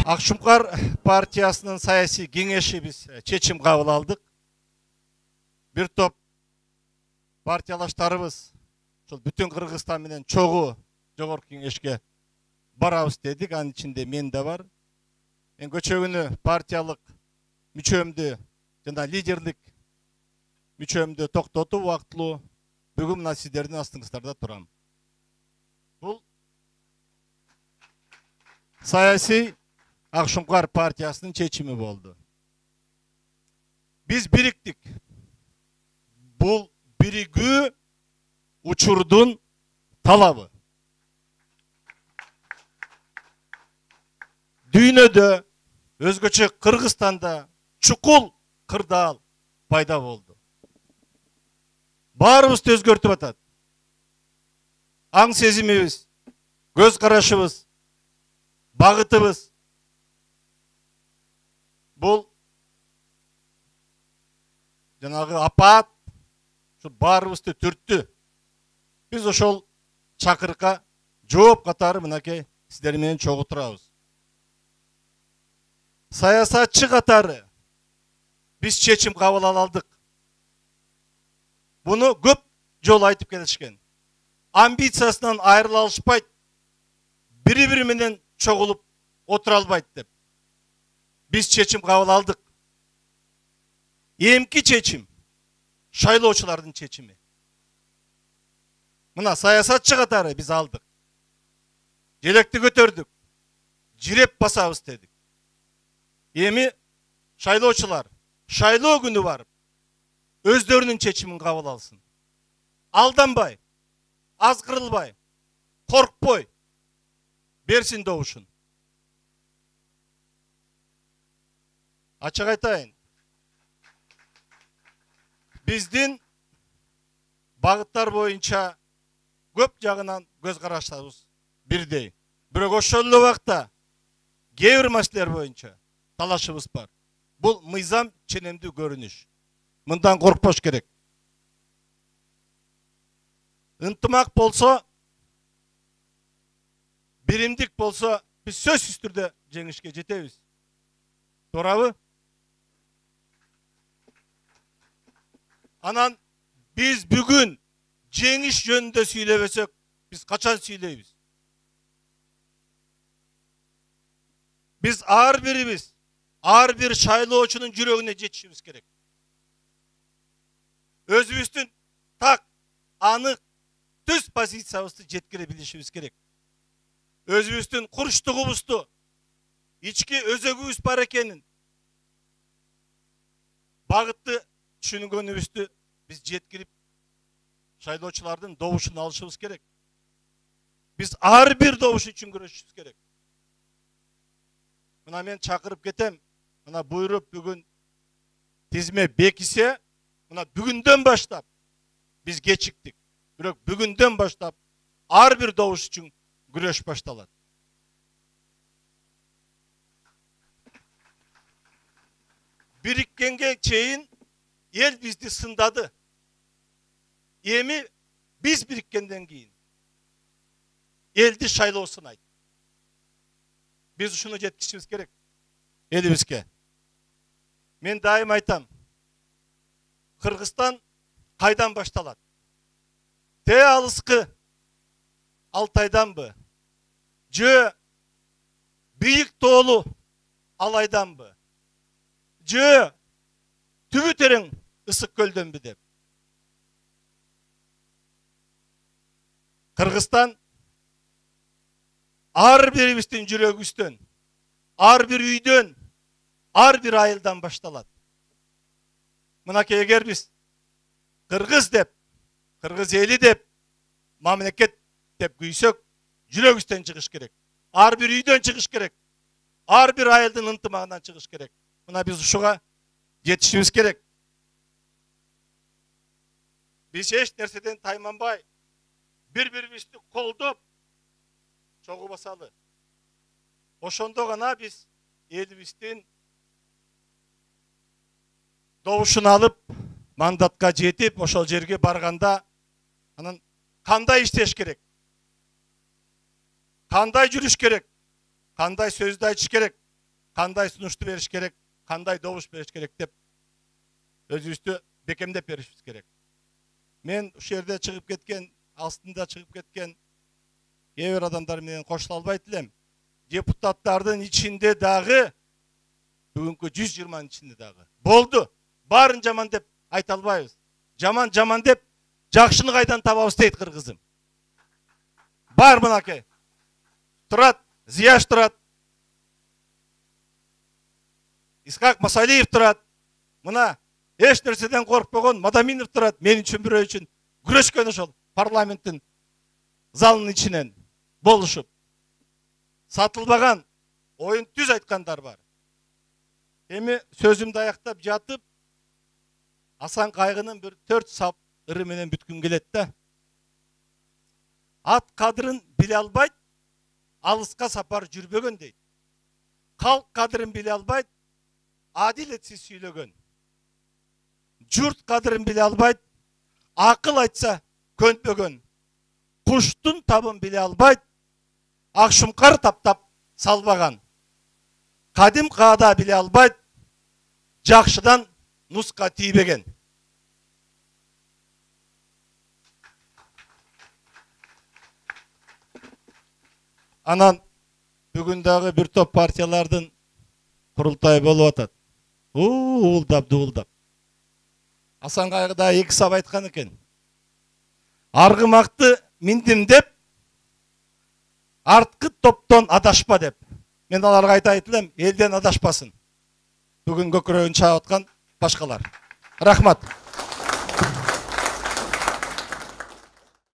Акшумкар партиясынын саясий кеңеши биз чечим кабыл алдык. Бир топ партиялаштарыбыз ошол бүтүн Кыргызстан менен чогуу жогорку кеңешке барабыз дедик. Анын ичинде мен да бар. Мен көчөгүнү партиялык мүчөмдү жана лидерлик мүчөмдү токтотуп убактылуу бүгүн мына сиздердин астыңыздарда турам. Бул саясий Акшумкар партиясынын чечими болду. Биз бириктик. Бул биригүү учурдун талабы. Дүйнөдө, өзгөчө Кыргызстанда чукул кырдаал пайда болду. Баарыбызды өзгөртүп атат. Аң сезимибиз, көз карашыбыз, багытыбыз. Бул жанагы апат ушу баарыбызды түрттү. Биз ошол чакырыкка жооп катары мынакей сиздер менен чогуу турабыз. Саясатчы катары биз чечим кабыл алдык. Буну көп жолу айтып келишкен. Амбициясынан айрыла алышпайт, бири-бири менен чогулуп отура албайт деп. Биз чечим кабыл алдык. Эмки чечим шайлоочулардын чечими. Мына саясатчы катары биз алдык. Желекти көтөрдүк. Жиреп басабыз дедик. Эми шайлоочулар шайлоо күнү барып өздөрүнүн чечимин кабыл алсын. Алданбай, азгырылбай, коркпой берсин добушун. Ачык айтайын. Биздин багыттар боюнча көп жагынан көз караштарыбыз бирдей. Бирок ошол эле убакта кээ бир маселелер боюнча талашыбыз бар. Бул мыйзам ченемдүү көрүнүш. Мындан коркпош керек. Ынтымак болсо, биримдик болсо, биз сөзсүз түрдө жеңишке жетебиз. Туурабы? Анан биз бүгүн жеңиш жөнүндө сүйлөбөсөк, биз качан сүйлөйбүз? Биз ар бирибиз, ар бир шайлоочунун жүрөгүнө жетишибиз керек. Өзүбүздүн так, анык, түз позициябызды жеткире билишибиз керек. Өзүбүздүн курчтугубузду, ички өзөгүбүз бар экенин, багытты түшүнгөнүбүздү биз жеткирип, шайлоочулардын добушун алышыбыз керек. Биз ар бир добуш үчүн күрөшүбүз керек. Мына мен чакырып кетем, мына буйруп бүгүн тизме бекисе, мына бүгүндөн баштап биз кечиктик. Бирок бүгүндөн баштап ар бир добуш үчүн күрөш башталат. Бириккенге чейин эл бизди сындады. Эми биз бириккенден кийин элди шайлоо сынайт. Биз ушуну жеткизишибиз керек элибизге. Мен дайым айтам. Кыргызстан кайдан башталат? Те алыскы Алтайданбы? Жö бийик тоолу Алайданбы? Жö түбү терең ысык көлдөнбү деп. Кыргызстан ар бирибиздин жүрөгүбүздөн, ар бир үйдөн, ар бир айылдан башталат. Мынакей эгер биз кыргыз деп, кыргыз эли деп, мамлекет деп күйсөк, жүрөгүбүздөн чыгыш керек. Ар бир үйдөн чыгыш керек. Ар бир айылдын ынтымагынан чыгыш керек. Мына биз ушуга жетишибиз керек. Биз эч нерседен тайманбай, бири-бирибизди колдоп чогуу басалы. Ошондо гана биз элибиздин добушун алып, мандатка жетип, ошол жерге барганда анан кандай иштеш керек? Кандай жүрүш керек? Кандай сөздү айтыш керек? кандай сунушту бериш керек, кандай добуш бериш керек деп өзүбүздү бекемдеп беришибиз керек. Мен ушул жерде чыгып кеткен, астында чыгып кеткен кээ бир адамдар менен кошула албайт элем. Депутаттардын ичинде дагы бүгүнкү 120 ичинде дагы болду. Барын жаман деп айта албайбыз. Жаман жаман деп жакшыны кайдан табабыз дейт кыргызым. Бар мынакей. Турат, Зияш турат. Исхак Масалиев турат. Мына эч нерседен коркпогон Мадаминов турат. Мен үчүн бирөө үчүн күрөшкөн ошол парламенттин залынын ичинен болушуп. Сатылбаган оюн түз айткандар бар. Эми сөзүмдү аяктап жатып, Асан Кайгынын бир 4 сап ыры менен бүткүм келет да. Ат кадырын биле албайт, алыска сапар жүрбөгөн дейт. Калк кадырын биле албайт, адилетсиз сүйлөгөн. Журт кадырын биле албайт, акыл айтса көнтпөгөн. Куштун табын биле албайт, акшумкар таптап салбаган. Кадим каада биле албайт, жакшыдан нуска тийбеген. Анан бүгүн дагы бир топ партиялардын курултайы болуп атат. Уулдап, дуулдап. Асан Кайгы да 2 сап айткан экен. Аргымакты миндим деп, арткы топтон адашпа деп. Мен аларга айтайт элем, элден адашпасын. Бүгүн көкүрөгүн чаап аткан башкалар. Рахмат.